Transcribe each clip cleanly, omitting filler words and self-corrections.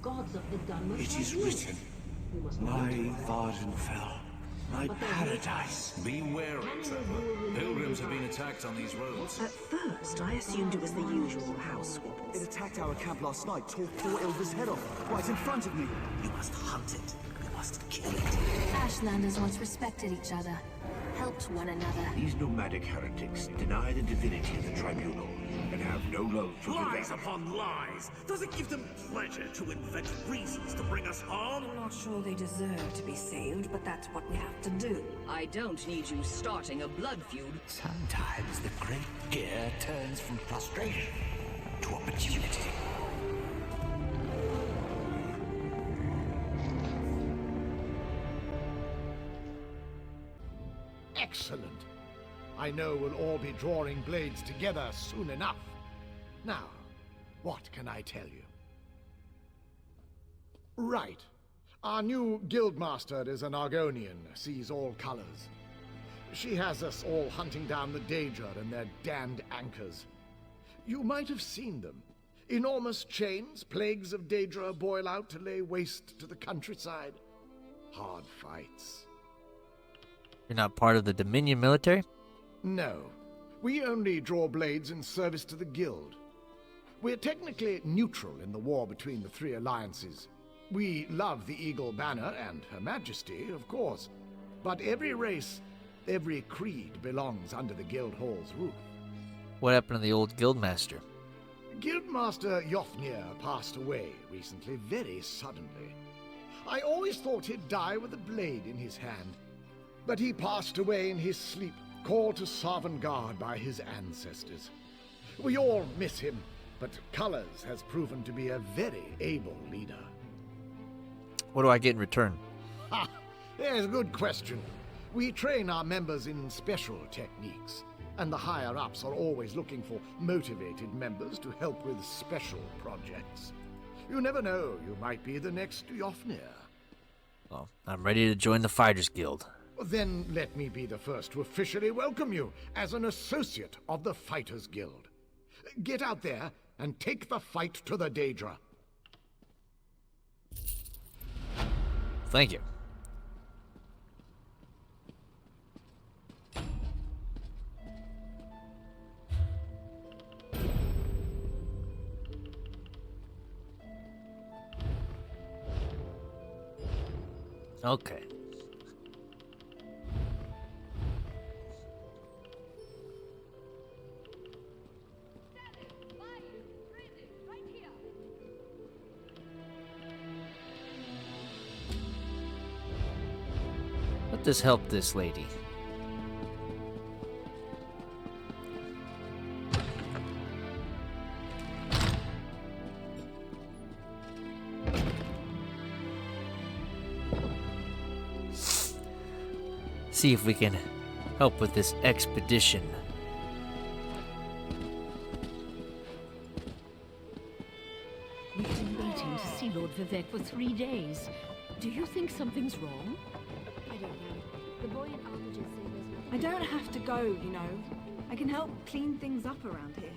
gods of the gun must It have is you. written, You must my wait. Vvardenfell, my paradise. Be wary, traveler. Pilgrims have been attacked on these roads. At first, I assumed it was the usual house squabbles. It attacked our camp last night, tore poor Ilva's head off, right in front of me. You must hunt it. You must kill it. Ashlanders once respected each other, helped one another. These nomadic heretics deny the divinity of the tribunal and have no love for Lies revenge. upon lies! Does it give them pleasure to invent reasons to bring us harm? I'm not sure they deserve to be saved, but that's what we have to do. I don't need you starting a blood feud. Sometimes the great gear turns from frustration to opportunity. Excellent. I know we'll all be drawing blades together soon enough. Now, what can I tell you? Right. Our new guildmaster is an Argonian, sees all colors. She has us all hunting down the Daedra and their damned anchors. You might have seen them. Enormous chains, plagues of Daedra boil out to lay waste to the countryside. Hard fights. You're not part of the Dominion military? No. We only draw blades in service to the guild. We're technically neutral in the war between the three alliances. We love the Eagle Banner and Her Majesty, of course. But every race, every creed belongs under the guild hall's roof. What happened to the old guildmaster? Guildmaster Yofnir passed away recently, very suddenly. I always thought he'd die with a blade in his hand. But he passed away in his sleep, called to Sovngarde by his ancestors. We all miss him, but Colors has proven to be a very able leader. What do I get in return? Ha! There's a good question. We train our members in special techniques, and the higher-ups are always looking for motivated members to help with special projects. You never know, you might be the next Yofnir. Well, I'm ready to join the Fighters Guild. Then let me be the first to officially welcome you as an associate of the Fighters Guild. Get out there and take the fight to the Daedra. Thank you. Okay. Let this help this lady. See if we can help with this expedition. We've been waiting to see Lord Vivek for 3 days. Do you think something's wrong? I don't know. The boy and Arthur just say there's nothing. I don't have to go, you know. I can help clean things up around here.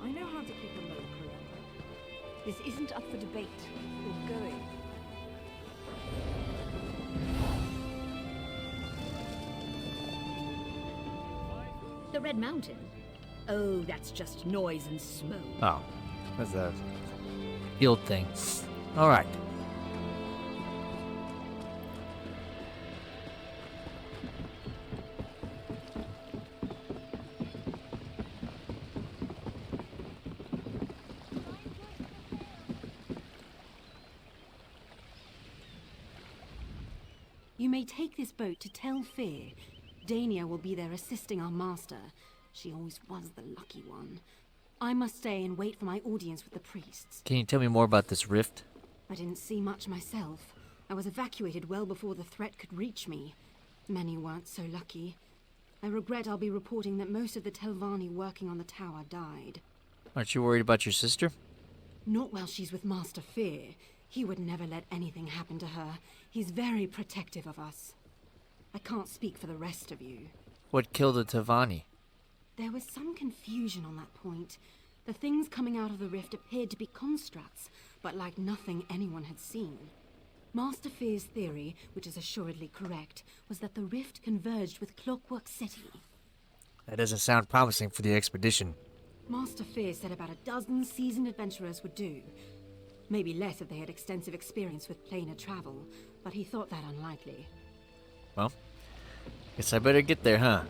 I know how to keep a low crew. This isn't up for debate. We're going. The Red Mountain? Oh, that's just noise and smoke. Oh, that's a guild thing. All right. You may take this boat to Tel Fear. Dania will be there assisting our master. She always was the lucky one. I must stay and wait for my audience with the priests. Can you tell me more about this rift? I didn't see much myself. I was evacuated well before the threat could reach me. Many weren't so lucky. I regret I'll be reporting that most of the Telvanni working on the tower died. Aren't you worried about your sister? Not while she's with Master Fear. He would never let anything happen to her. He's very protective of us. I can't speak for the rest of you. What killed the Telvanni? There was some confusion on that point. The things coming out of the rift appeared to be constructs, but like nothing anyone had seen. Master Fear's theory, which is assuredly correct, was that the rift converged with Clockwork City. That doesn't sound promising for the expedition. Master Fear said about a dozen seasoned adventurers would do. Maybe less if they had extensive experience with planar travel, but he thought that unlikely. Well, guess I better get there, huh?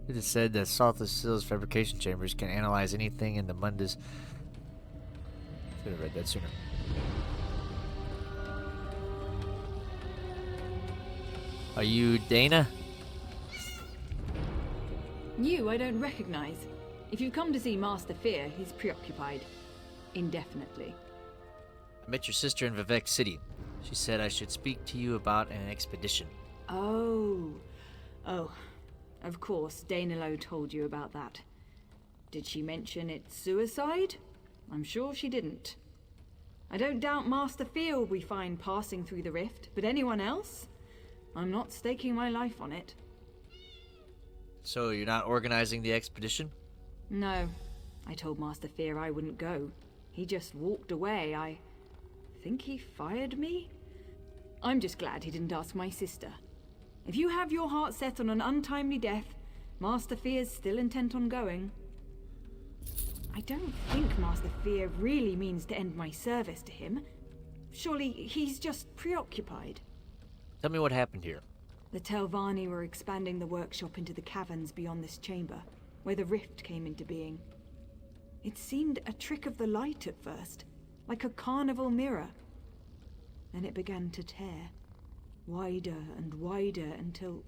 It is said that Saltless Seal's fabrication chambers can analyze anything in the Mundus. Should have read that sooner. Are you Dana? You I don't recognize. If you've come to see Master Fear, he's preoccupied. Indefinitely. I met your sister in Vivek City. She said I should speak to you about an expedition. Oh. Of course, Danilo told you about that. Did she mention it's suicide? I'm sure she didn't. I don't doubt Master Fear will be fine passing through the rift, but anyone else? I'm not staking my life on it. So you're not organizing the expedition? No. I told Master Fear I wouldn't go. He just walked away. I think he fired me? I'm just glad he didn't ask my sister. If you have your heart set on an untimely death, Master Fear's still intent on going. I don't think Master Fear really means to end my service to him. Surely he's just preoccupied. Tell me what happened here. The Telvanni were expanding the workshop into the caverns beyond this chamber, where the rift came into being. It seemed a trick of the light at first, like a carnival mirror. Then it began to tear. Wider and wider until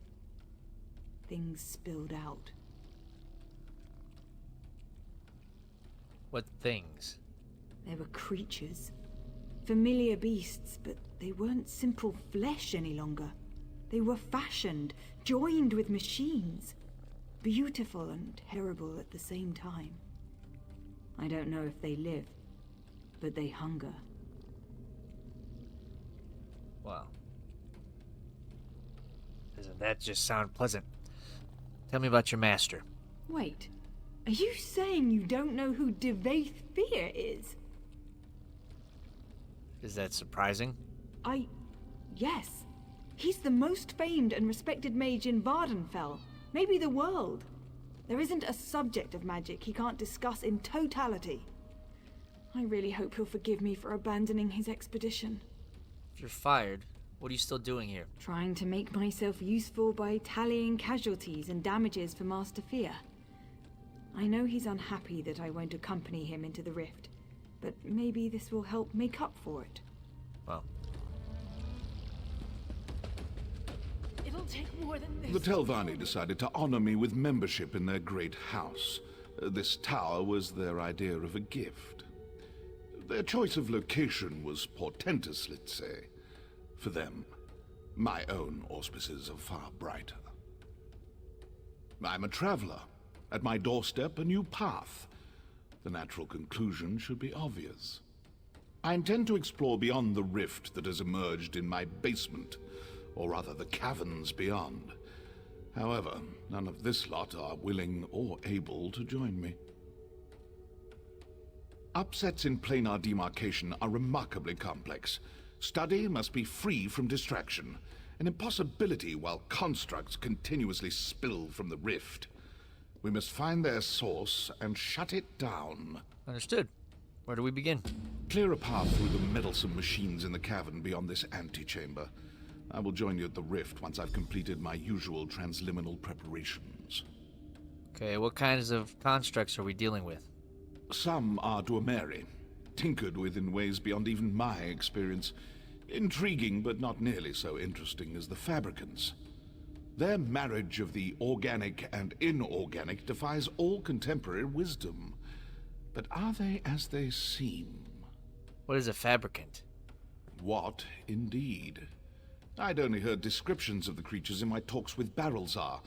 things spilled out. What things? There were creatures. Familiar beasts, but they weren't simple flesh any longer. They were fashioned, joined with machines. Beautiful and terrible at the same time. I don't know if they live, but they hunger. Wow. Doesn't that just sound pleasant? Tell me about your master. Wait, are you saying you don't know who Devaith Fear is? Is that surprising? Yes. He's the most famed and respected mage in Vvardenfell, maybe the world. There isn't a subject of magic he can't discuss in totality. I really hope he'll forgive me for abandoning his expedition. If you're fired, what are you still doing here? Trying to make myself useful by tallying casualties and damages for Master Fear. I know he's unhappy that I won't accompany him into the rift, but maybe this will help make up for it. Well. It'll take more than this. The Telvanni decided to honor me with membership in their great house. This tower was their idea of a gift. Their choice of location was portentous, let's say. For them, my own auspices are far brighter. I'm a traveler. At my doorstep, a new path. The natural conclusion should be obvious. I intend to explore beyond the rift that has emerged in my basement, or rather the caverns beyond. However, none of this lot are willing or able to join me. Upsets in planar demarcation are remarkably complex. Study must be free from distraction, an impossibility while constructs continuously spill from the rift. We must find their source and shut it down. Understood. Where do we begin? Clear a path through the meddlesome machines in the cavern beyond this antechamber. I will join you at the rift once I've completed my usual transliminal preparations. Okay, what kinds of constructs are we dealing with? Some are Dwameri, tinkered with in ways beyond even my experience. Intriguing, but not nearly so interesting as the fabricants. Their marriage of the organic and inorganic defies all contemporary wisdom. But are they as they seem? What is a fabricant? What, indeed? I'd only heard descriptions of the creatures in my talks with Barrelzar,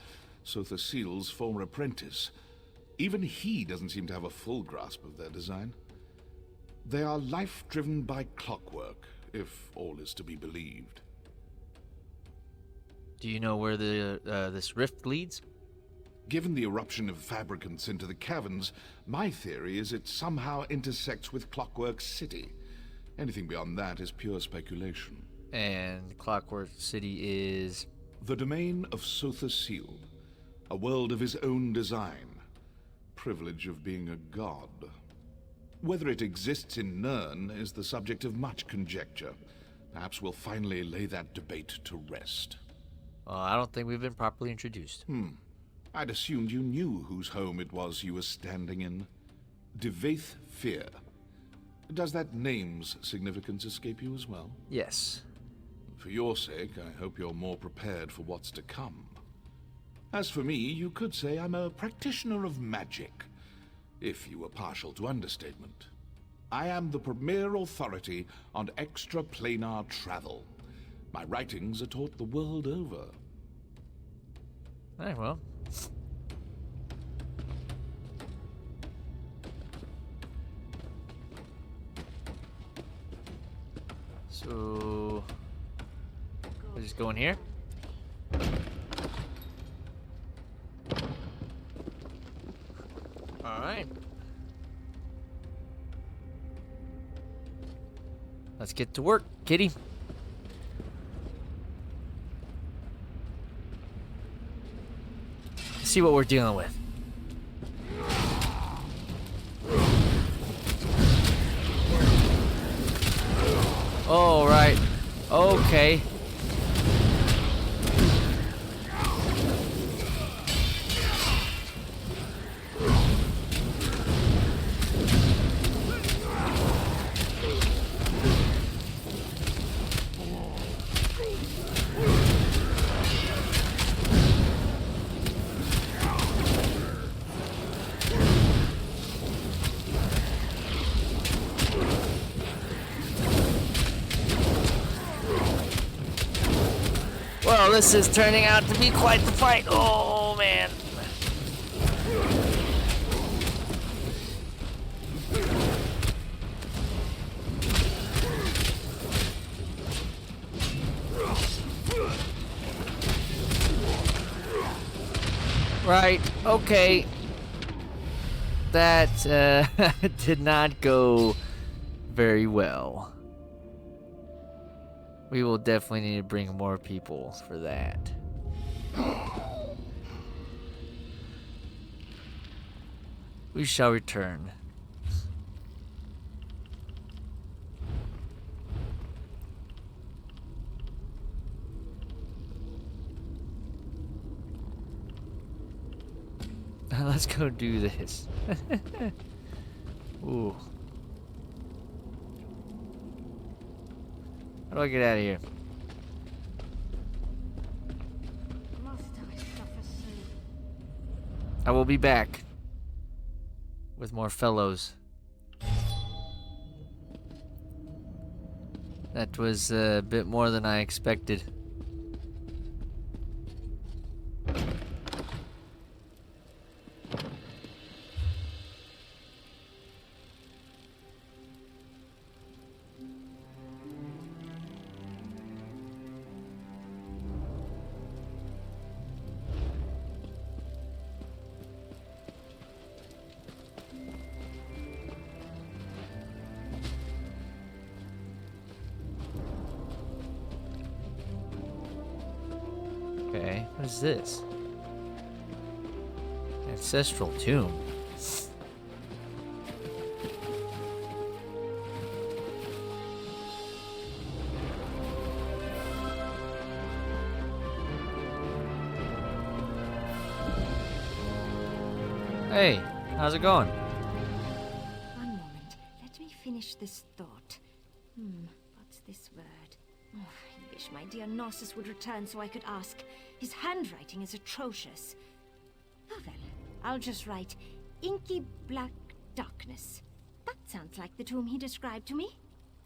Sotha Seal's former apprentice. Even he doesn't seem to have a full grasp of their design. They are life driven by clockwork, if all is to be believed. Do you know where this rift leads? Given the eruption of fabricants into the caverns, my theory is it somehow intersects with Clockwork City. Anything beyond that is pure speculation. And Clockwork City is? The domain of Sotha Seal, a world of his own design. Privilege of being a god. Whether it exists in Nirn is the subject of much conjecture. Perhaps we'll finally lay that debate to rest. I don't think we've been properly introduced. I'd assumed you knew whose home it was you were standing in. Devaith Fear. Does that name's significance escape you as well? Yes. For your sake, I hope you're more prepared for what's to come. As for me, you could say I'm a practitioner of magic, if you were partial to understatement. I am the premier authority on extraplanar travel. My writings are taught the world over. Alright, well. So... we'll just go in here. Alright. Let's get to work, kitty. See what we're dealing with. All right. Okay. Well, this is turning out to be quite the fight. Oh, man. Right, okay. That did not go very well. We will definitely need to bring more people for that. We shall return. Let's go do this. Ooh. How do I get out of here? I will be back with more fellows. That was a bit more than I expected. Okay, what is this? Ancestral tomb. Hey, how's it going? One moment. Let me finish this thought. What's this word? Oh, wish my dear Narcissus would return so I could ask. His handwriting is atrocious. Oh well, I'll just write inky black darkness. That sounds like the tomb he described to me.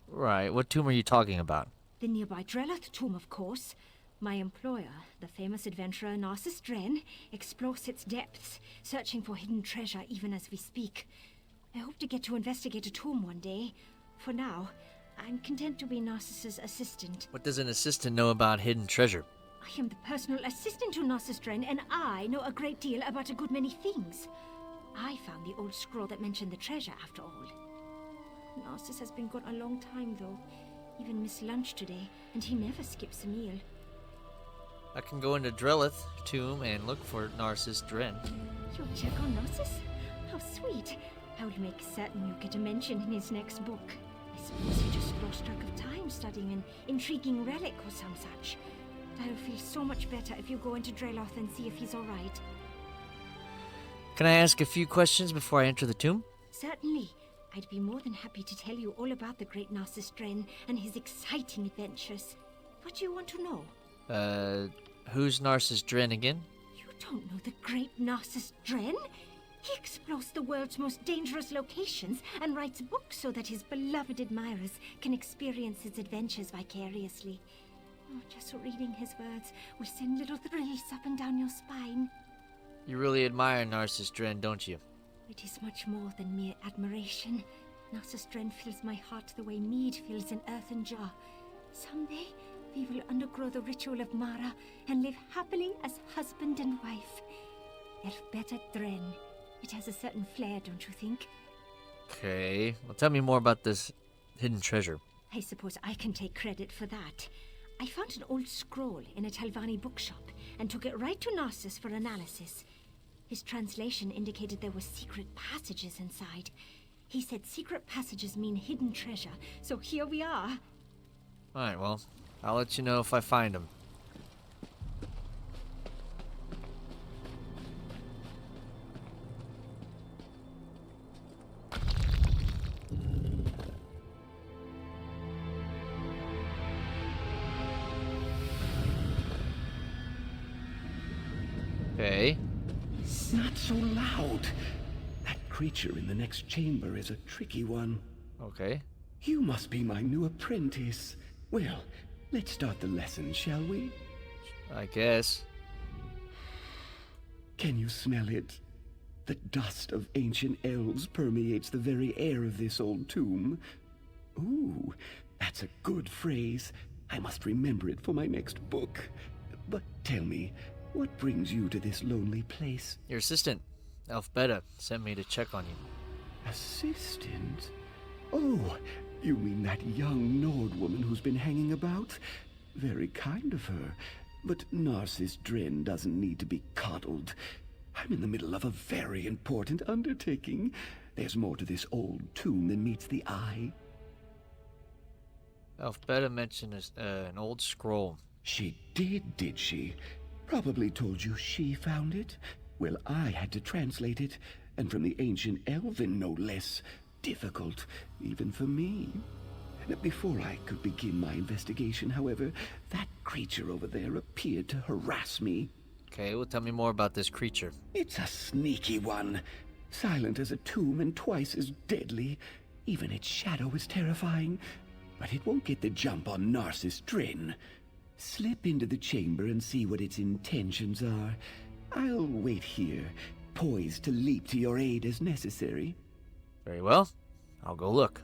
Right, what tomb are you talking about? The nearby Drelleth tomb, of course. My employer, the famous adventurer Narcissus Dren, explores its depths, searching for hidden treasure even as we speak. I hope to get to investigate a tomb one day. For now, I'm content to be Narcissus' assistant. What does an assistant know about hidden treasure? I am the personal assistant to Narcissus Dren, and I know a great deal about a good many things. I found the old scroll that mentioned the treasure, after all. Narcissus has been gone a long time, though. Even missed lunch today, and he never skips a meal. I can go into Drelleth tomb and look for Narcissus Dren. You'll check on Narcissus? How sweet. I will make certain you get a mention in his next book. I suppose he just lost track of time studying an intriguing relic or some such. But I'll feel so much better if you go into Drelleth and see if he's alright. Can I ask a few questions before I enter the tomb? Certainly. I'd be more than happy to tell you all about the great Narcissus Dren and his exciting adventures. What do you want to know? Who's Narcissus Dren again? You don't know the great Narcissus Dren? He explores the world's most dangerous locations and writes books so that his beloved admirers can experience his adventures vicariously. Oh, just reading his words will send little thrills up and down your spine. You really admire Narcissus Dren, don't you? It is much more than mere admiration. Narcissus Dren fills my heart the way mead fills an earthen jar. Someday, we will undergo the ritual of Mara and live happily as husband and wife. Elfbeta Dren. It has a certain flair, don't you think? Okay. Well, tell me more about this hidden treasure. I suppose I can take credit for that. I found an old scroll in a Telvanni bookshop and took it right to Narcissus for analysis. His translation indicated there were secret passages inside. He said secret passages mean hidden treasure, so here we are. Alright, well, I'll let you know if I find them. Okay. Not so loud. That creature in the next chamber is a tricky one. Okay. You must be my new apprentice. Well, let's start the lesson, shall we? I guess. Can you smell it? The dust of ancient elves permeates the very air of this old tomb. Ooh, that's a good phrase. I must remember it for my next book. But tell me, what brings you to this lonely place? Your assistant, Elfbeta, sent me to check on you. Assistant? Oh, you mean that young Nord woman who's been hanging about? Very kind of her. But Narcissus Dren doesn't need to be coddled. I'm in the middle of a very important undertaking. There's more to this old tomb than meets the eye. Elfbeta mentioned an old scroll. She did she? Probably told you she found it. Well, I had to translate it, and from the ancient Elven, no less. Difficult, even for me. Before I could begin my investigation, however, that creature over there appeared to harass me. Okay, well, tell me more about this creature. It's a sneaky one. Silent as a tomb and twice as deadly. Even its shadow is terrifying. But it won't get the jump on Narcissus Dren. Slip into the chamber and see what its intentions are. I'll wait here, poised to leap to your aid as necessary. Very well. I'll go look.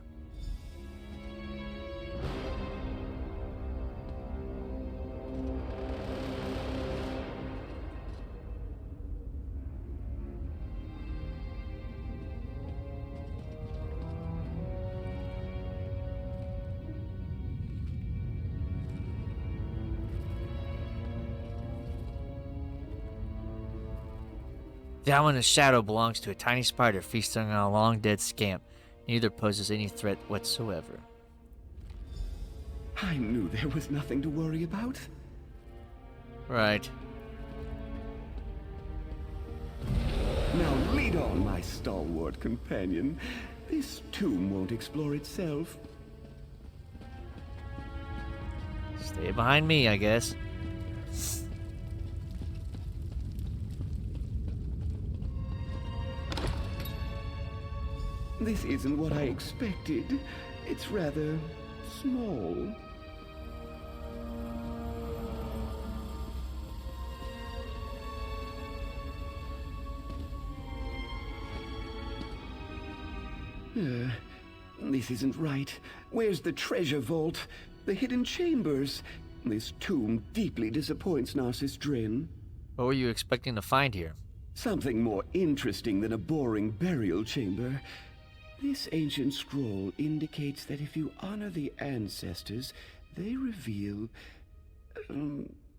The ominous shadow belongs to a tiny spider feasting on a long-dead scamp. Neither poses any threat whatsoever. I knew there was nothing to worry about. Right. Now lead on, my stalwart companion. This tomb won't explore itself. Stay behind me, I guess. This isn't what I expected. It's rather small. This isn't right. Where's the treasure vault? The hidden chambers? This tomb deeply disappoints Narcissus Drin. What were you expecting to find here? Something more interesting than a boring burial chamber. This ancient scroll indicates that if you honor the ancestors, they reveal...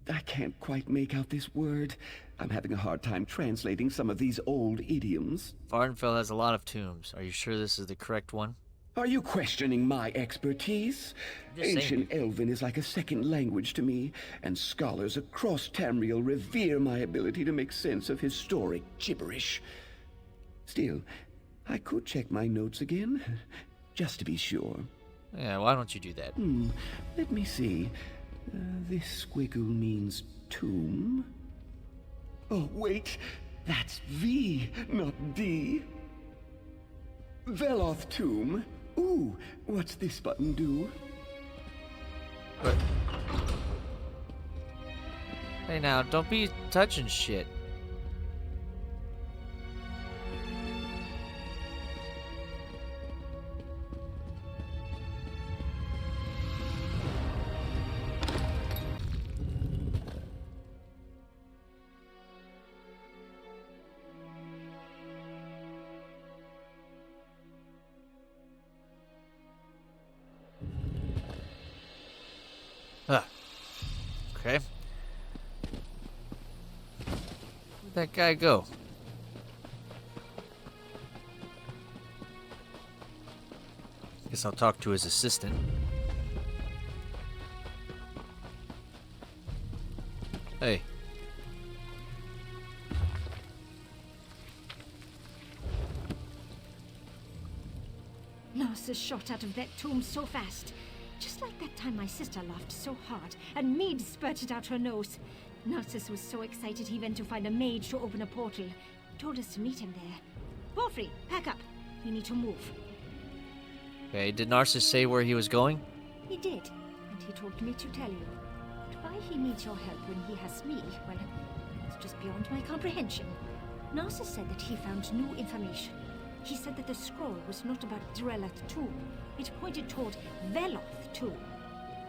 I can't quite make out this word. I'm having a hard time translating some of these old idioms. Vvardenfell has a lot of tombs. Are you sure this is the correct one? Are you questioning my expertise? Ancient Elven is like a second language to me, and scholars across Tamriel revere my ability to make sense of historic gibberish. Still, I could check my notes again, just to be sure. Yeah, why don't you do that? Let me see. This squiggle means tomb. Oh, wait. That's V, not D. Veloth tomb. Ooh, what's this button do? What? Hey now, don't be touching shit. Okay. Where'd that guy go? Guess I'll talk to his assistant. Hey. Narcissus shot out of that tomb so fast. Just like that time my sister laughed so hard and mead spurted out her nose. Narcissus was so excited he went to find a mage to open a portal. Told us to meet him there. Porphyry, pack up. We need to move. Okay, did Narcissus say where he was going? He did, and he told me to tell you. But why he needs your help when he has me, well, it's just beyond my comprehension. Narcissus said that he found new information. He said that the scroll was not about Drelleth tomb. It pointed toward Veloth tomb.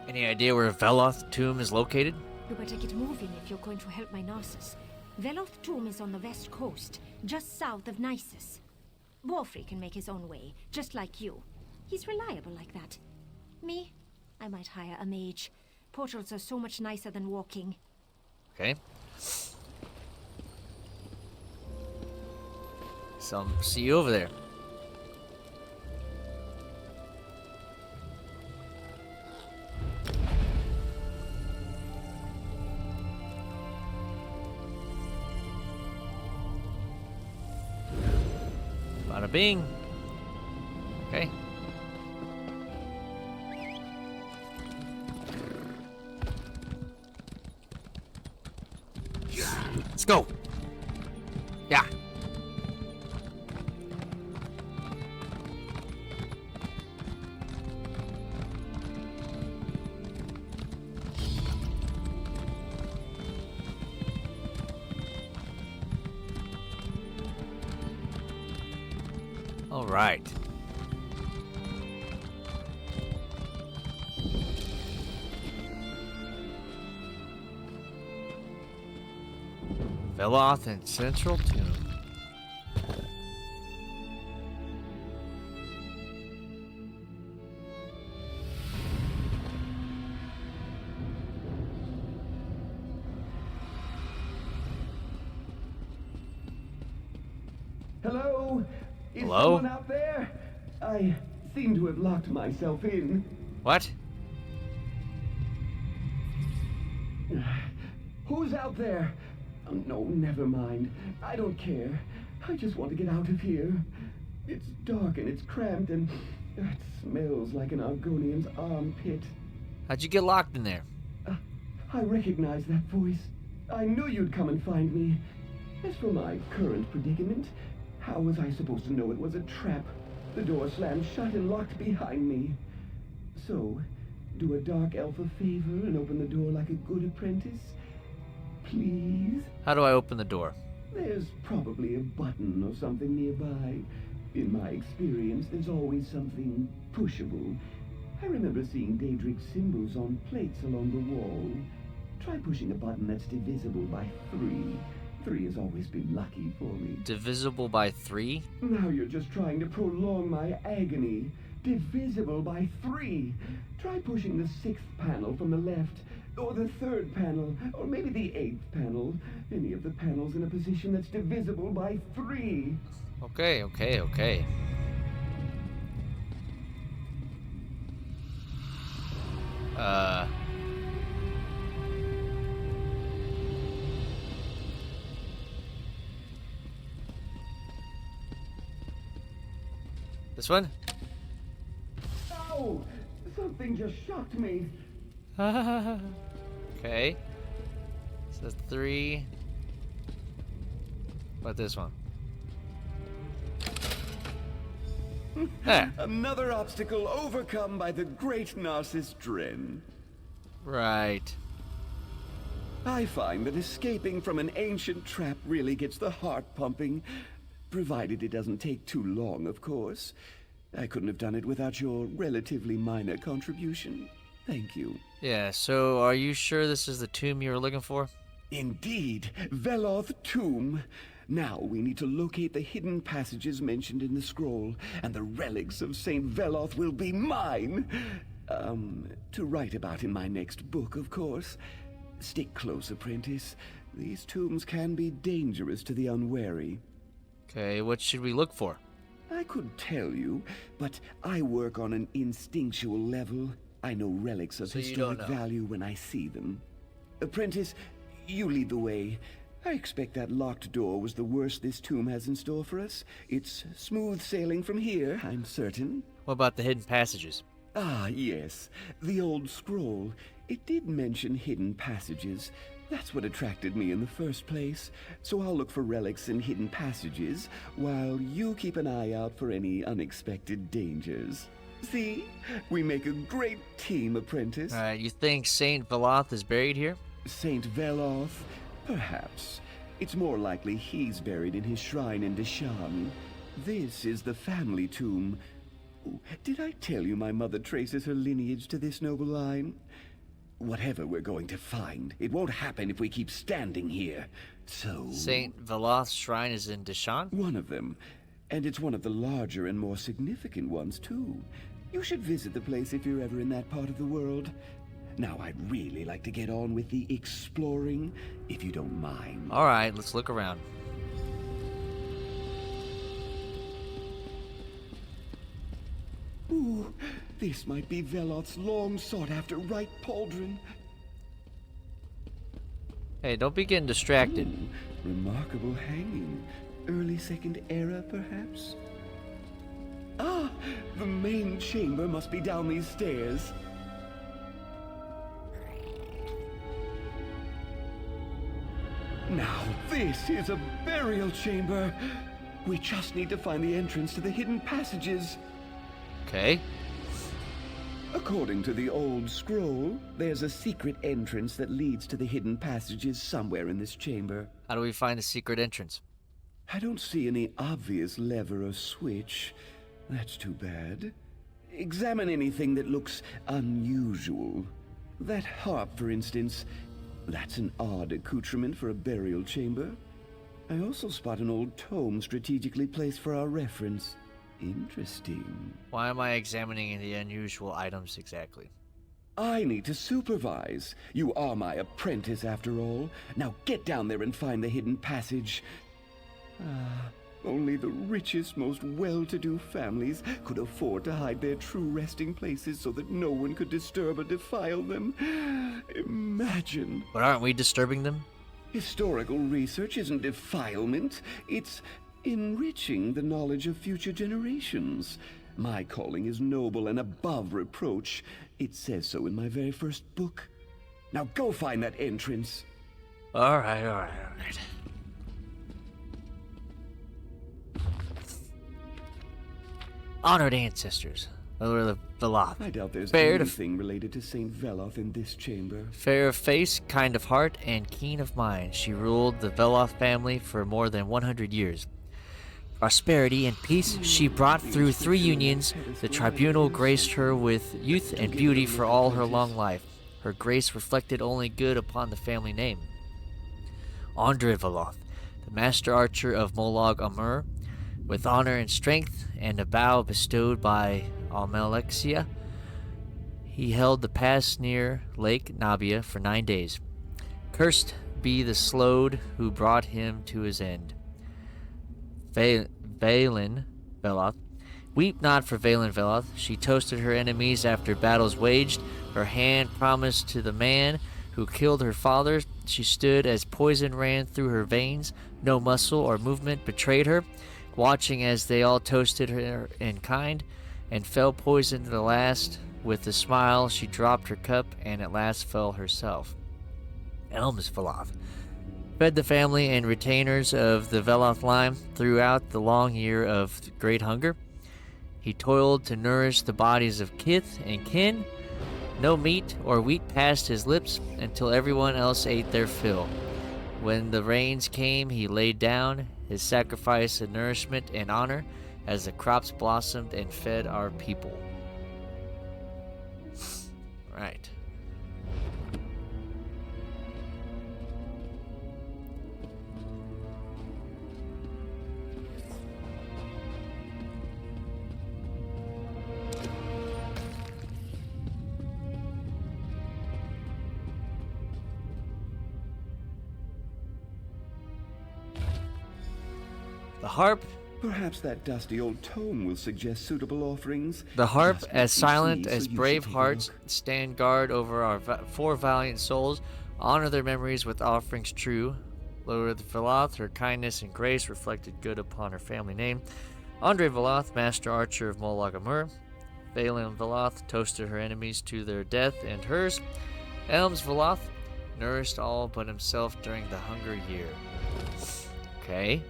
Any idea where Veloth tomb is located? You better get moving if you're going to help my Narcissus. Veloth tomb is on the west coast, just south of Nisus. Borfrey can make his own way, just like you. He's reliable like that. Me? I might hire a mage. Portals are so much nicer than walking. Okay. So, see you over there. Bada bing. Okay. Let's go. Yeah. All right. Veloth Ancestral tomb. Hello? Is Hello? someone out there? I seem to have locked myself in. What? Who's out there? Oh, no, never mind. I don't care. I just want to get out of here. It's dark and it's cramped and it smells like an Argonian's armpit. How'd you get locked in there? I recognize that voice. I knew you'd come and find me. As for my current predicament, how was I supposed to know it was a trap? The door slammed shut and locked behind me. So, do a dark elf a favor and open the door like a good apprentice? Please? How do I open the door? There's probably a button or something nearby. In my experience, there's always something pushable. I remember seeing Daedric symbols on plates along the wall. Try pushing a button that's divisible by 3. 3 has always been lucky for me. Divisible by 3? Now you're just trying to prolong my agony. Divisible by 3. Try pushing the 6th panel from the left, or the 3rd panel, or maybe the 8th panel. Any of the panels in a position that's divisible by 3. Okay. This one? Oh, something just shocked me. Okay. So 3. What about this one? There. Another obstacle overcome by the great Narcissus Dren. Right. I find that escaping from an ancient trap really gets the heart pumping. Provided it doesn't take too long, of course. I couldn't have done it without your relatively minor contribution. Thank you. Yeah, so are you sure this is the tomb you were looking for? Indeed. Veloth Tomb. Now we need to locate the hidden passages mentioned in the scroll, and the relics of Saint Veloth will be mine. To write about in my next book, of course. Stick close, apprentice. These tombs can be dangerous to the unwary. Okay, what should we look for? I could tell you, but I work on an instinctual level. I know relics of historic value when I see them. Apprentice, you lead the way. I expect that locked door was the worst this tomb has in store for us. It's smooth sailing from here, I'm certain. What about the hidden passages? Ah, yes. The old scroll. It did mention hidden passages. That's what attracted me in the first place. So I'll look for relics and hidden passages, while you keep an eye out for any unexpected dangers. See? We make a great team, apprentice. Alright, you think Saint Veloth is buried here? Saint Veloth? Perhaps. It's more likely he's buried in his shrine in Deshan. This is the family tomb. Did I tell you my mother traces her lineage to this noble line? Whatever we're going to find, it won't happen if we keep standing here. So... Saint Veloth's shrine is in Deshan? One of them. And it's one of the larger and more significant ones, too. You should visit the place if you're ever in that part of the world. Now, I'd really like to get on with the exploring, if you don't mind. Alright, let's look around. Ooh, this might be Veloth's long sought-after right pauldron. Hey, don't be getting distracted. Ooh, remarkable hanging. Early Second Era, perhaps? Ah, the main chamber must be down these stairs. Now, this is a burial chamber. We just need to find the entrance to the hidden passages. Okay. According to the old scroll, there's a secret entrance that leads to the hidden passages somewhere in this chamber. How do we find the secret entrance? I don't see any obvious lever or switch. That's too bad. Examine anything that looks unusual. That harp, for instance. That's an odd accoutrement for a burial chamber. I also spot an old tome strategically placed for our reference. Interesting. Why am I examining the unusual items exactly? I need to supervise. You are my apprentice, after all. Now get down there and find the hidden passage. Only the richest, most well-to-do families could afford to hide their true resting places so that no one could disturb or defile them. Imagine. But aren't we disturbing them? Historical research isn't defilement. It's enriching the knowledge of future generations. My calling is noble and above reproach. It says so in my very first book. Now go find that entrance. Alright. Honored ancestors, Lord of Veloth. I doubt there's Fair anything related to Saint Veloth in this chamber. Fair of face, kind of heart, and keen of mind, she ruled the Veloth family for more than 100 years. Prosperity and peace she brought through 3 unions. The tribunal graced her with youth and beauty for all her long life. Her grace reflected only good upon the family name. Andre Veloth, the master archer of Molag Amur, with honor and strength and a bow bestowed by Almalexia, he held the pass near Lake Nabia for 9 days. Cursed be the Slode who brought him to his end. Valen Veloth. Weep not for Valen Veloth. She toasted her enemies after battles waged. Her hand promised to the man who killed her father. She stood as poison ran through her veins. No muscle or movement betrayed her. Watching as they all toasted her in kind, and fell poisoned at the last. With a smile, she dropped her cup and at last fell herself. Elms Veloth fed the family and retainers of the Veloth line throughout the long year of great hunger. He toiled to nourish the bodies of kith and kin. No meat or wheat passed his lips until everyone else ate their fill. When the rains came, he laid down his sacrifice of nourishment and honor as the crops blossomed and fed our people. Right. The harp. Perhaps that dusty old tome will suggest suitable offerings. The harp, Just as what you silent see, as so you brave should take a hearts, look. stand guard over our 4 valiant souls. Honor their memories with offerings true. Lord Veloth, her kindness and grace reflected good upon her family name. Andre Veloth, master archer of Molag Amur. Valen Veloth toasted her enemies to their death and hers. Elms Veloth nourished all but himself during the hunger year. Okay.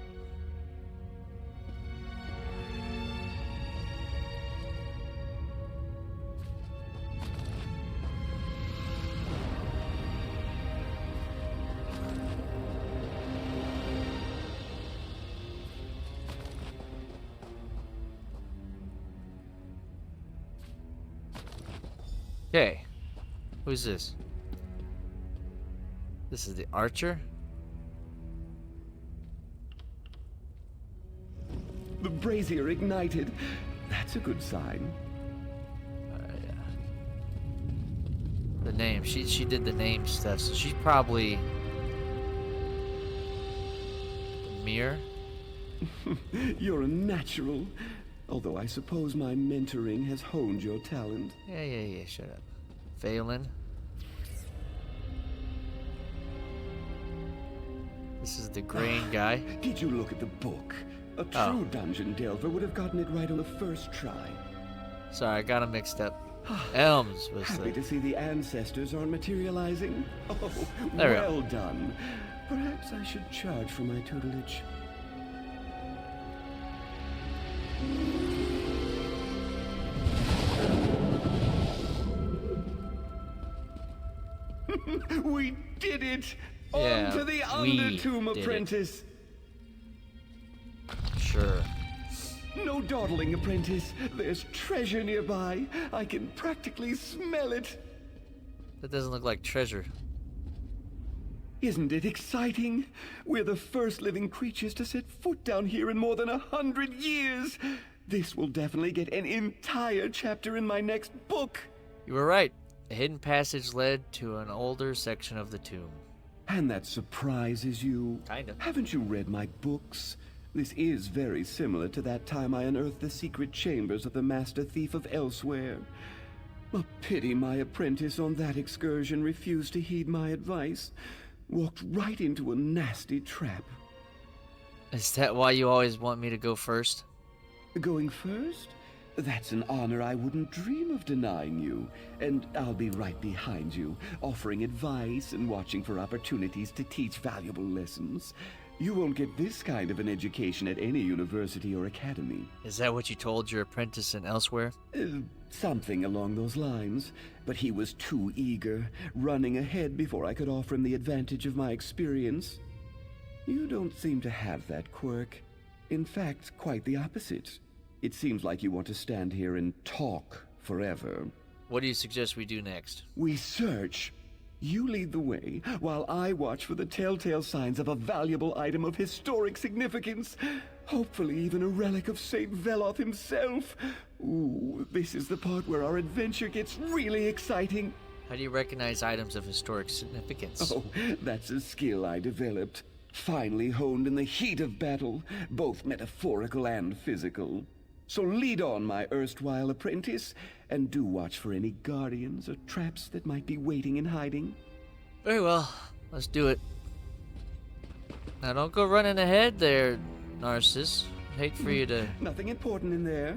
Okay. Who's this? This is the archer? The brazier ignited. That's a good sign. Yeah. The name. She did the name stuff, so she's probably the mirror. You're a natural. Although I suppose my mentoring has honed your talent. Yeah, shut up. Valen. This is the grain guy. Did you look at the book? A true dungeon delver would have gotten it right on the first try. Sorry, I got him mixed up. Elms was Happy the... to see the ancestors are materializing. Oh, There we go. well done. Perhaps I should charge for my tutelage. We did it! Yeah, On to the we Undertomb did it. apprentice! Sure. No dawdling, apprentice. There's treasure nearby. I can practically smell it. That doesn't look like treasure. Isn't it exciting? We're the first living creatures to set foot down here in more than 100 years. This will definitely get an entire chapter in my next book. You were right. A hidden passage led to an older section of the tomb. And that surprises you? Kinda. Haven't you read my books? This is very similar to that time I unearthed the secret chambers of the Master Thief of Elsewhere. A pity my apprentice on that excursion refused to heed my advice. Walked right into a nasty trap. Is that why you always want me to go first? Going first? That's an honor I wouldn't dream of denying you. And I'll be right behind you, offering advice and watching for opportunities to teach valuable lessons. You won't get this kind of an education at any university or academy. Is that what you told your apprentice in Elsewhere? Something along those lines. But he was too eager, running ahead before I could offer him the advantage of my experience. You don't seem to have that quirk. In fact, quite the opposite. It seems like you want to stand here and talk forever. What do you suggest we do next? We search. You lead the way, while I watch for the telltale signs of a valuable item of historic significance. Hopefully even a relic of Saint Veloth himself. Ooh, this is the part where our adventure gets really exciting. How do you recognize items of historic significance? Oh, that's a skill I developed. Finally honed in the heat of battle, both metaphorical and physical. So lead on, my erstwhile apprentice, and do watch for any guardians or traps that might be waiting in hiding. Very well, let's do it. Now don't go running ahead there, Narcissus. I'd hate for you to... Nothing important in there.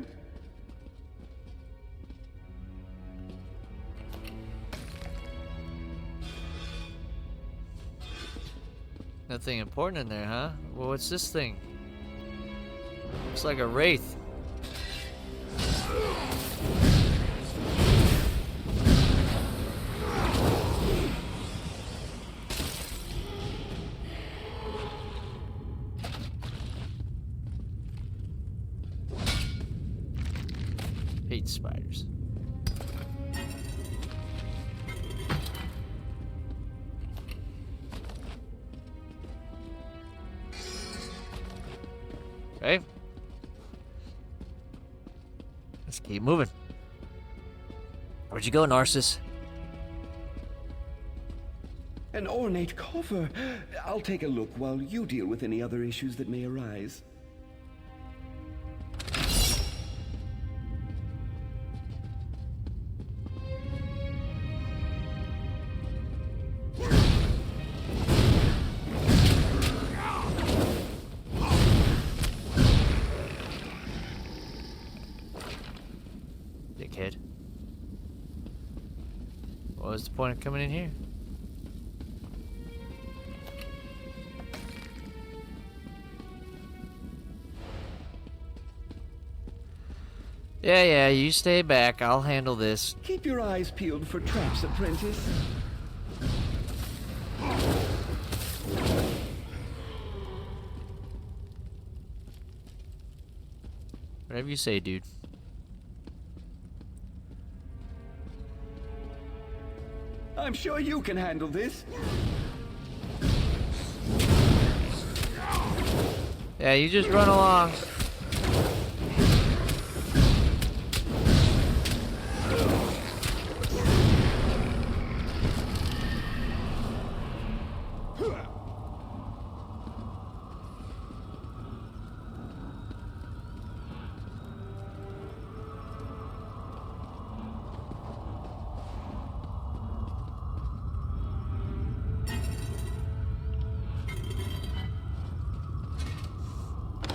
Nothing important in there, huh? Well, what's this thing? Looks like a wraith. Hate spiders. Okay. Let's keep moving. Where'd you go, Narcissus? An ornate coffer. I'll take a look while you deal with any other issues that may arise. Dickhead. What was the point of coming in here? Yeah, you stay back. I'll handle this. Keep your eyes peeled for traps, apprentice. Whatever you say, dude. I'm sure you can handle this. Yeah, you just run along.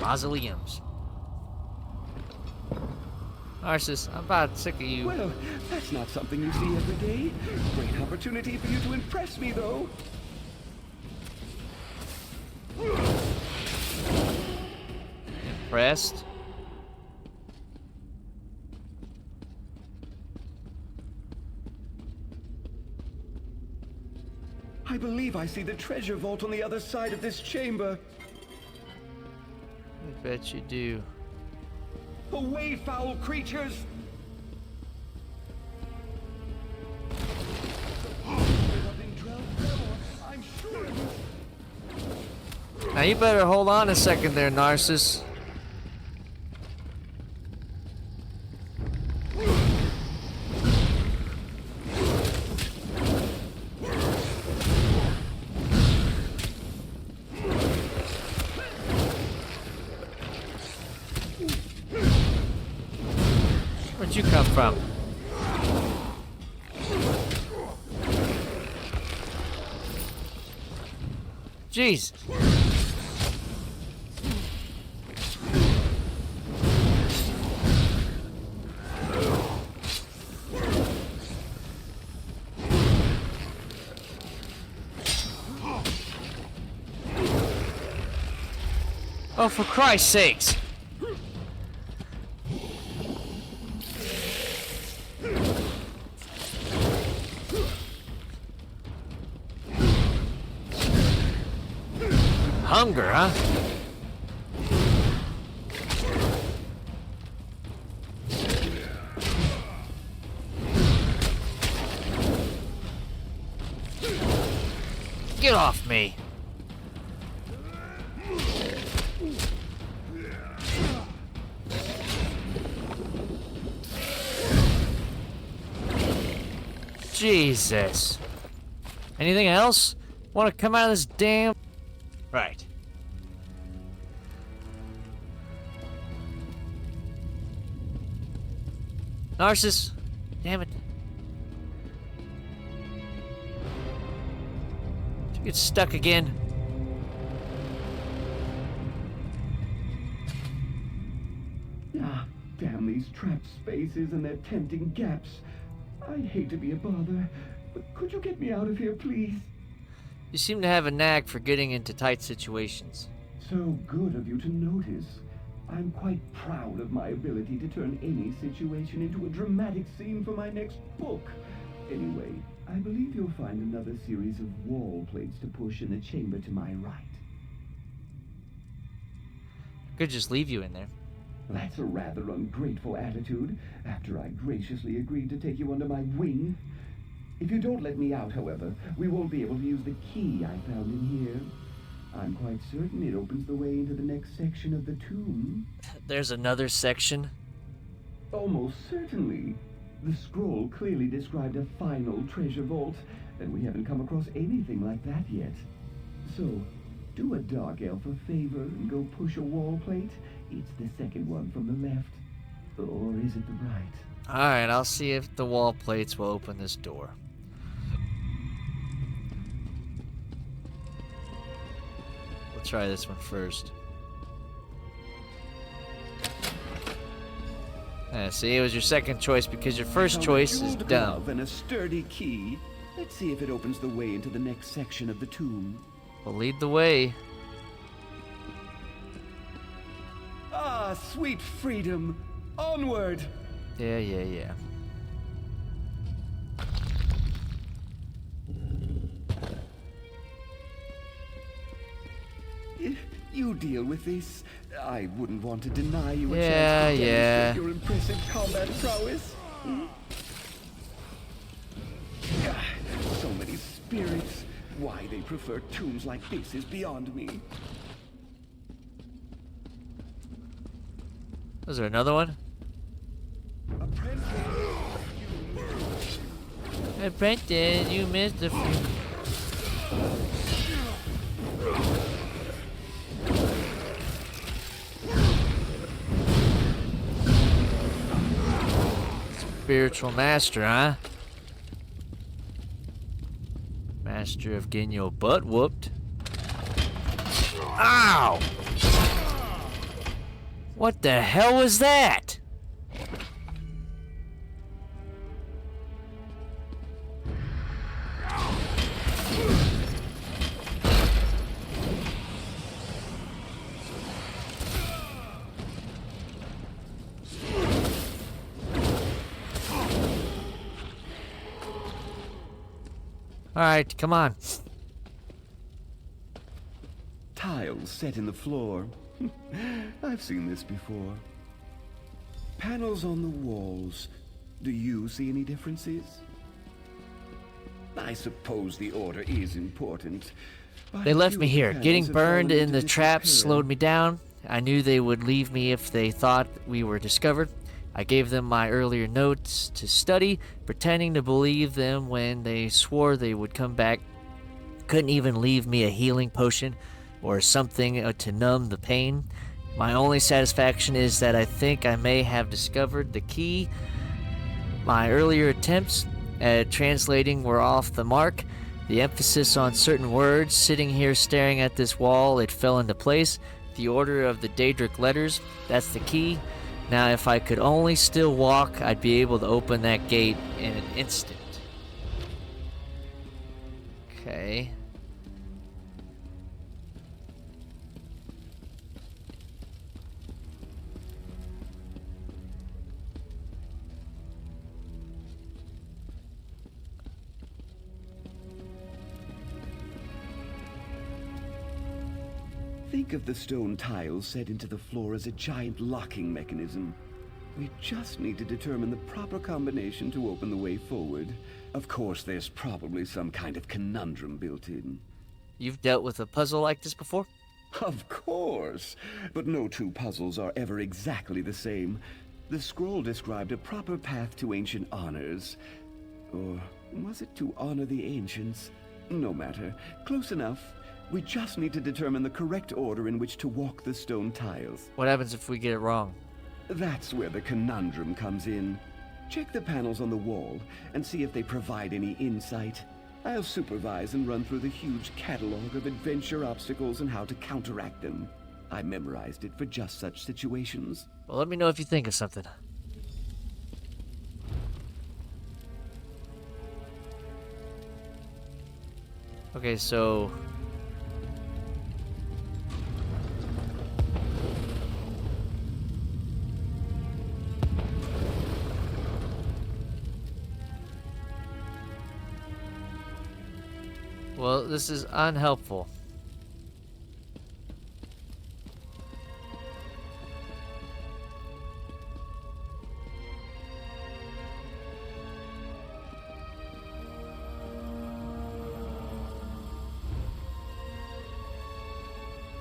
Mausoleums. Narcissus, I'm about sick of you. Well, that's not something you see every day. Great opportunity for you to impress me, though. Impressed? I believe I see the treasure vault on the other side of this chamber. I bet you do. Away, foul creatures! Now you better hold on a second there, Narcissus. Where'd you come from? Jeez. Oh, for Christ's sakes! Hunger, huh? Get off me! Jesus. Anything else? Want to come out of this damn... Right. Narcissus. Damn it. Did you get stuck again? Ah, damn these trapped spaces and their tempting gaps. I hate to be a bother, but could you get me out of here, please? You seem to have a knack for getting into tight situations. So good of you to notice. I'm quite proud of my ability to turn any situation into a dramatic scene for my next book. Anyway, I believe you'll find another series of wall plates to push in the chamber to my right. I could just leave you in there. That's a rather ungrateful attitude, after I graciously agreed to take you under my wing. If you don't let me out, however, we won't be able to use the key I found in here. I'm quite certain it opens the way into the next section of the tomb. There's another section? Almost certainly. The scroll clearly described a final treasure vault, and we haven't come across anything like that yet. So, do a dark elf a favor and go push a wall plate. It's the second one from the left. Or is it the right? Alright, I'll see if the wall plates will open this door. We'll try this one first. See, it was your second choice because your first choice is dumb. And a sturdy key. Let's see if it opens the way into the next section of the tomb. Well, lead the way. Ah, sweet freedom. Onward! Yeah. You deal with this. I wouldn't want to deny you a chance to demonstrate your impressive combat prowess. So many spirits. Why they prefer tombs like this is beyond me. Was there another one? Apprentice, you missed the... Spiritual master, huh? Master of getting your butt whooped. Ow! What the hell was that? Alright, come on. Tiles set in the floor. I've seen this before. Panels on the walls. Do you see any differences? I suppose the order is important. They left me here. Getting burned in the traps slowed me down. I knew they would leave me if they thought we were discovered. I gave them my earlier notes to study, pretending to believe them when they swore they would come back. Couldn't even leave me a healing potion or something to numb the pain. My only satisfaction is that I think I may have discovered the key. My earlier attempts at translating were off the mark. The emphasis on certain words, sitting here staring at this wall, it fell into place. The order of the Daedric letters, that's the key. Now, if I could only still walk, I'd be able to open that gate in an instant. Okay. Think of the stone tiles set into the floor as a giant locking mechanism. We just need to determine the proper combination to open the way forward. Of course, there's probably some kind of conundrum built in. You've dealt with a puzzle like this before? Of course, but no two puzzles are ever exactly the same. The scroll described a proper path to ancient honors. Or was it to honor the ancients? No matter. Close enough. We just need to determine the correct order in which to walk the stone tiles. What happens if we get it wrong? That's where the conundrum comes in. Check the panels on the wall and see if they provide any insight. I'll supervise and run through the huge catalog of adventure obstacles and how to counteract them. I memorized it for just such situations. Well, let me know if you think of something. Okay, so... well, this is unhelpful.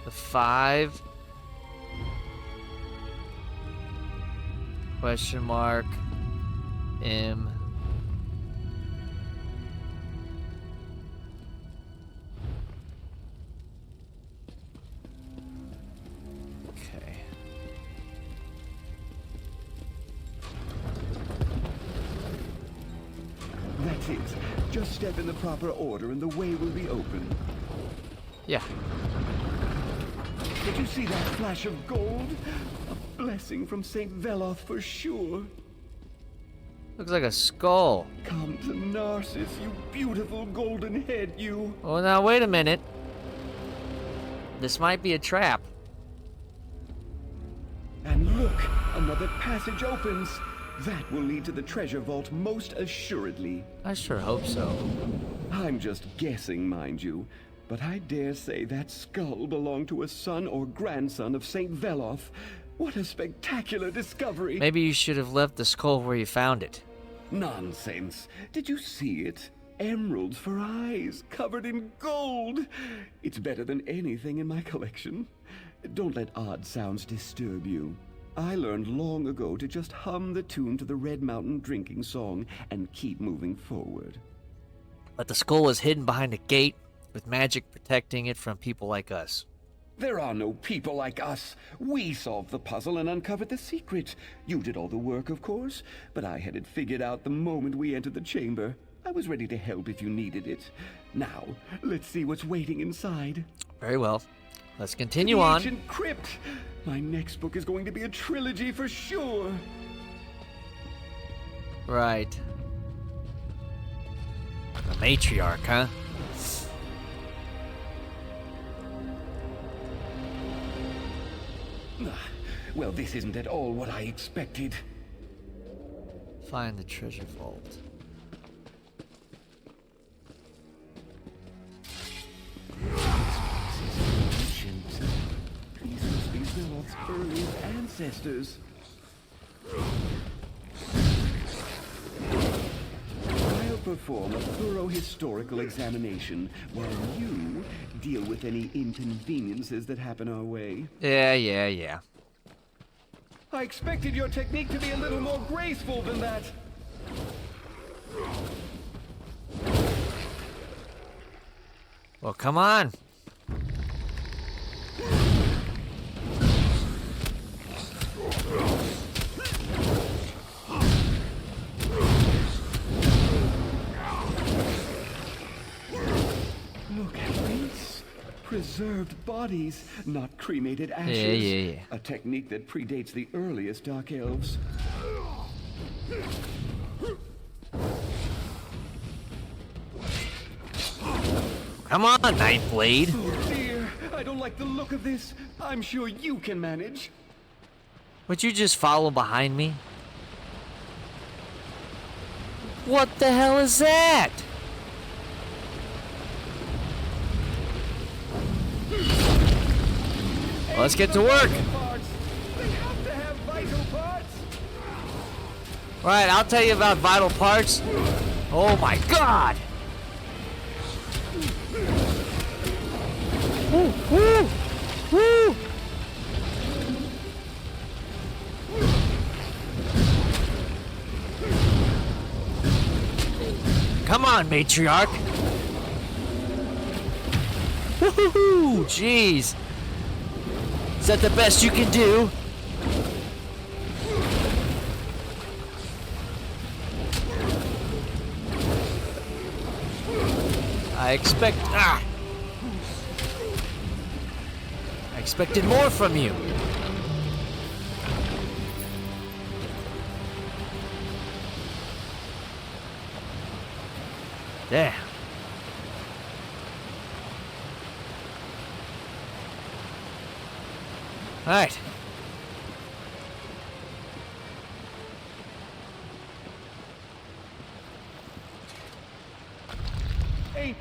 The 5 question mark M. Okay. That's it. Just step in the proper order and the way will be open. Yeah. Did you see that flash of gold? A blessing from St. Veloth for sure. Looks like a skull. Come to Narcissus, you beautiful golden head, you. Oh, now wait a minute. This might be a trap. And look, another passage opens. That will lead to the treasure vault most assuredly. I sure hope so. I'm just guessing, mind you. But I dare say that skull belonged to a son or grandson of St. Veloth. What a spectacular discovery! Maybe you should have left the skull where you found it. Nonsense. Did you see it? Emeralds for eyes, covered in gold. It's better than anything in my collection. Don't let odd sounds disturb you. I learned long ago to just hum the tune to the Red Mountain drinking song and keep moving forward. But the skull is hidden behind a gate, with magic protecting it from people like us. There are no people like us. We solved the puzzle and uncovered the secret. You did all the work, of course, but I had it figured out the moment we entered the chamber. I was ready to help if you needed it. Now, let's see what's waiting inside. Very well. Let's continue the on. Ancient Crypt. My next book is going to be a trilogy for sure. Right. The matriarch, huh? Well, this isn't at all what I expected. Find the treasure vault. These must be Veloth's earliest ancestors. I'll perform a thorough historical examination while you deal with any inconveniences that happen our way. Yeah. I expected your technique to be a little more graceful than that. Well, come on. Look at this. Preserved bodies, not cremated ashes. Yeah. A technique that predates the earliest Dark Elves. Come on, Nightblade. Oh dear, I don't like the look of this. I'm sure you can manage. Would you just follow behind me? What the hell is that? Let's get to work. They have to have vital parts. Right, I'll tell you about vital parts. Oh my god! Woo, woo, woo! Come on, matriarch. Woohoo! Jeez. Is that the best you can do? I expected more from you. Damn. All right. Hey.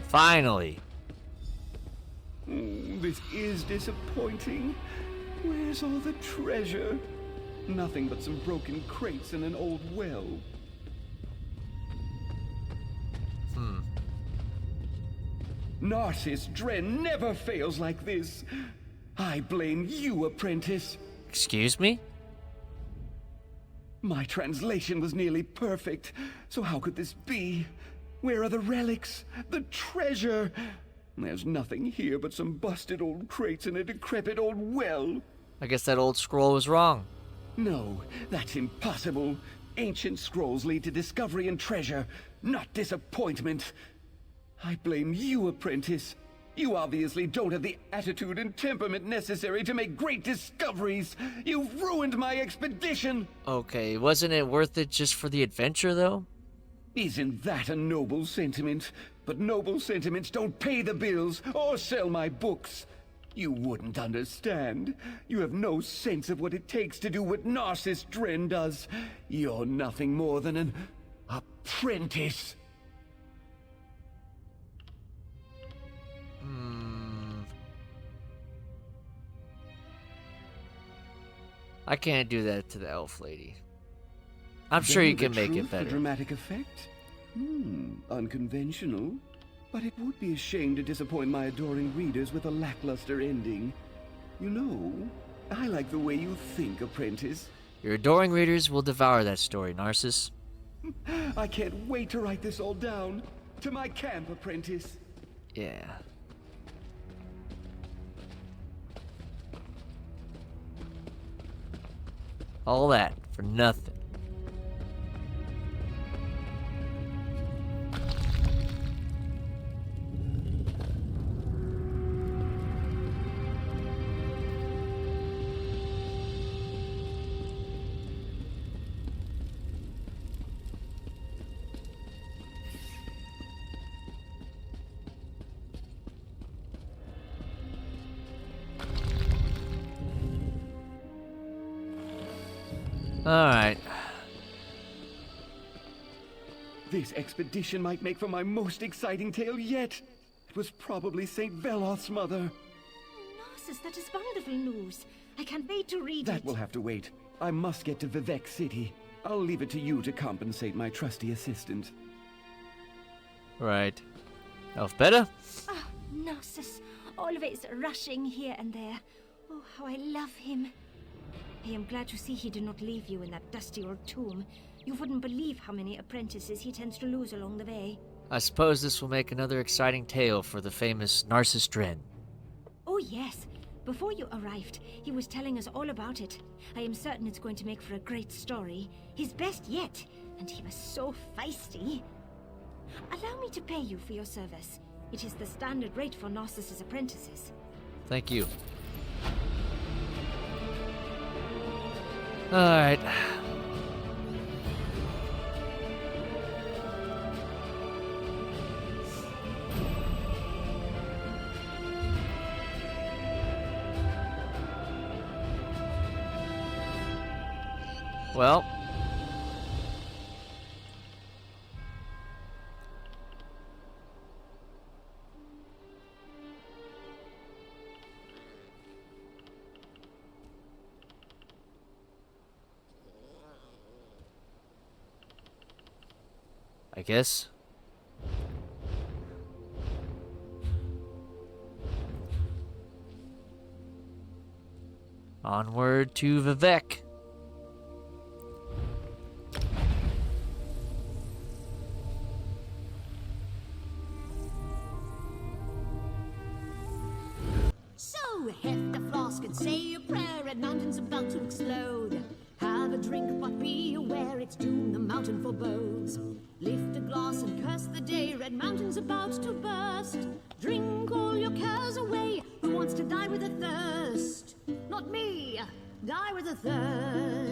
Finally. This is disappointing. Where's all the treasure? Nothing but some broken crates and an old well. Narcissus Dren never fails like this. I blame you, apprentice. Excuse me? My translation was nearly perfect, so how could this be? Where are the relics? The treasure? There's nothing here but some busted old crates and a decrepit old well. I guess that old scroll was wrong. No, that's impossible. Ancient scrolls lead to discovery and treasure, not disappointment. I blame you, apprentice. You obviously don't have the attitude and temperament necessary to make great discoveries. You've ruined my expedition. Okay, wasn't it worth it just for the adventure, though? Isn't that a noble sentiment? But noble sentiments don't pay the bills or sell my books. You wouldn't understand. You have no sense of what it takes to do what Narcissus Dren does. You're nothing more than an apprentice. I can't do that to the elf lady. I'm sure you can make it For better. dramatic effect? Unconventional. But it would be a shame to disappoint my adoring readers with a lackluster ending. You know, I like the way you think, apprentice. Your adoring readers will devour that story, Narcissus. I can't wait to write this all down. To my camp, apprentice. Yeah. All that for nothing. Alright. This expedition might make for my most exciting tale yet. It was probably St. Veloth's mother. Narcissus, that is wonderful news. I can't wait to read it. That will have to wait. I must get to Vivec City. I'll leave it to you to compensate my trusty assistant. Right. Elfbeta? Ah, Narcissus, always rushing here and there. Oh, how I love him. I am glad to see he did not leave you in that dusty old tomb. You wouldn't believe how many apprentices he tends to lose along the way. I suppose this will make another exciting tale for the famous Narcissus Dren. Oh, yes. Before you arrived, he was telling us all about it. I am certain it's going to make for a great story. His best yet. And he was so feisty. Allow me to pay you for your service. It is the standard rate for Narcissus apprentices. Thank you. Alright. Well, I guess. Onward to Vivek. So, heft a flask and say a prayer, Red Mountain's about to explode. Have a drink, but be aware it's doom the mountain forebodes. Lift a glass and curse the day, Red Mountain's about to burst. Drink all your cares away, who wants to die with a thirst? Not me, die with a thirst.